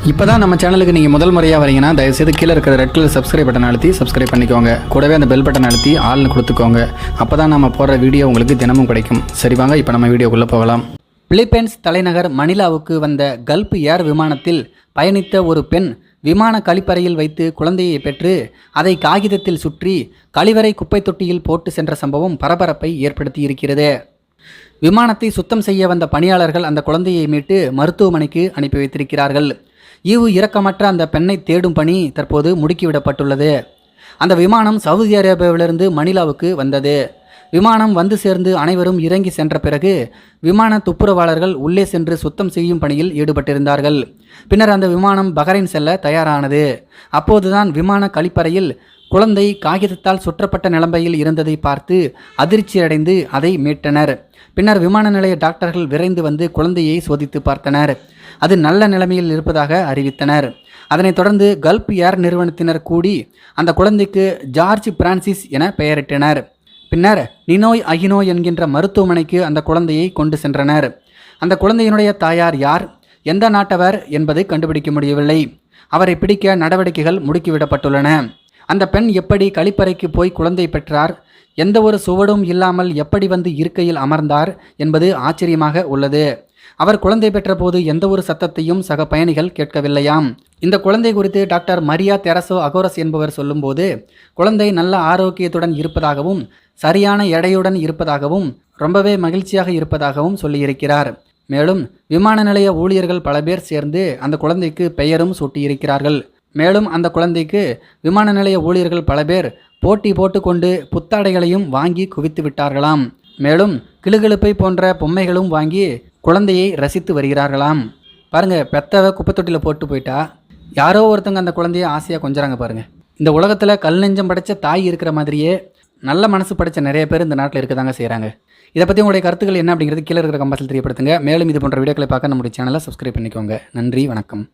இப்போ தான் நம்ம சேனலுக்கு நீங்கள் முதல் முறையாக வரீங்கன்னா தயவுசெய்து கீழே இருக்கிற ரெட் கலர் சப்ஸ்கிரைப் பட்டன் அழுத்தி சப்ஸ்கிரைப் பண்ணிக்கோங்க. கூடவே அந்த பெல் பட்டன் அழுத்தி ஆள்னு கொடுத்துக்கோங்க. அப்போ தான் நம்ம போடுற வீடியோ உங்களுக்கு தினமும் கிடைக்கும். சரி வாங்க இப்போ நம்ம வீடியோக்குள்ளே போகலாம். பிலிப்பைன்ஸ் தலைநகர் மணிலாவுக்கு வந்த கல்ஃப் ஏர் விமானத்தில் பயணித்த ஒரு பெண் விமான கழிப்பறையில் வைத்து குழந்தையை பெற்று அதை காகிதத்தில் சுற்றி கழிவறை குப்பை தொட்டியில் போட்டு சென்ற சம்பவம் பரபரப்பை ஏற்படுத்தி இருக்கிறது. விமானத்தை சுத்தம் செய்ய வந்த பணியாளர்கள் அந்த குழந்தையை மீட்டு மருத்துவமனைக்கு அனுப்பி வைத்திருக்கிறார்கள். ஈவு இரக்கமற்ற அந்த பெண்ணை தேடும் பணி தற்போது முடுக்கிவிடப்பட்டுள்ளது. அந்த விமானம் சவுதி அரேபியாவிலிருந்து மணிலாவுக்கு வந்தது. விமானம் வந்து சேர்ந்து அனைவரும் இறங்கி சென்ற பிறகு விமான துப்புரவாளர்கள் உள்ளே சென்று சுத்தம் செய்யும் பணியில் ஈடுபட்டிருந்தார்கள். பின்னர் அந்த விமானம் பஹ்ரைன் செல்ல தயாரானது. அப்போதுதான் விமான கழிப்பறையில் குழந்தை காகிதத்தால் சுற்றப்பட்ட நிலைமையில் இருந்ததை பார்த்து அதிர்ச்சியடைந்து அதை மீட்டனர். பின்னர் விமான நிலைய டாக்டர்கள் விரைந்து வந்து குழந்தையை சோதித்து பார்த்தனர். அது நல்ல நிலைமையில் இருப்பதாக அறிவித்தனர். அதனைத் தொடர்ந்து கல்ஃப் ஏர் நிறுவனத்தினர் கூடி அந்த குழந்தைக்கு ஜார்ஜ் பிரான்சிஸ் என பெயரிட்டனர். பின்னர் நினோய் அகினோ என்கின்ற மருத்துவமனைக்கு அந்த குழந்தையை கொண்டு சென்றனர். அந்த குழந்தையினுடைய தாயார் யார், எந்த நாட்டவர் என்பதை கண்டுபிடிக்க முடியவில்லை. அவரை பிடிக்க நடவடிக்கைகள் முடுக்கிவிடப்பட்டுள்ளன. அந்த பெண் எப்படி கழிப்பறைக்கு போய் குழந்தை பெற்றார், எந்த ஒரு சுவடும் இல்லாமல் எப்படி வந்து இருக்கையில் அமர்ந்தார் என்பது ஆச்சரியமாக உள்ளது. அவர் குழந்தை பெற்ற போது எந்த ஒரு சத்தத்தையும் சக பயணிகள் கேட்கவில்லையாம். இந்த குழந்தை குறித்து டாக்டர் மரியா தெரசோ அகோரஸ் என்பவர் சொல்லும்போது குழந்தை நல்ல ஆரோக்கியத்துடன் இருப்பதாகவும் சரியான எடையுடன் இருப்பதாகவும் ரொம்பவே மகிழ்ச்சியாக இருப்பதாகவும் சொல்லியிருக்கிறார். மேலும் விமான நிலைய ஊழியர்கள் பல பேர் சேர்ந்து அந்த குழந்தைக்கு பெயரும் சூட்டியிருக்கிறார்கள். மேலும் அந்த குழந்தைக்கு விமான நிலைய ஊழியர்கள் பல பேர் போட்டி போட்டுக்கொண்டு புத்தாடைகளையும் வாங்கி குவித்து விட்டார்களாம். மேலும் கிளுகிழுப்பை போன்ற பொம்மைகளும் வாங்கி குழந்தையை ரசித்து வருகிறார்களாம். பாருங்க, பெத்தவ குப்பை தொட்டியில் போட்டு போயிட்டா யாரோ ஒருத்தங்க அந்த குழந்தைய ஆசையாக கொஞ்சறாங்க பாருங்க. இந்த உலகத்தில் கல் நெஞ்சம் படைச்ச தாய் இருக்கிற மாதிரியே நல்ல மனசு படைச்ச நிறைய பேர் இந்த நாட்டில் இருக்கதாங்க செய்கிறாங்க. இதை பற்றி உங்களுடைய கருத்துக்கள் என்ன அப்படிங்கிறது கீழே இருக்கிற கமெண்ட்ஸில் தெரியப்படுத்துங்க. மேலும் இது போன்ற வீடியோக்களை பார்க்க நம்முடைய சேனலை சப்ஸ்கிரைப் பண்ணிக்கோங்க. நன்றி, வணக்கம்.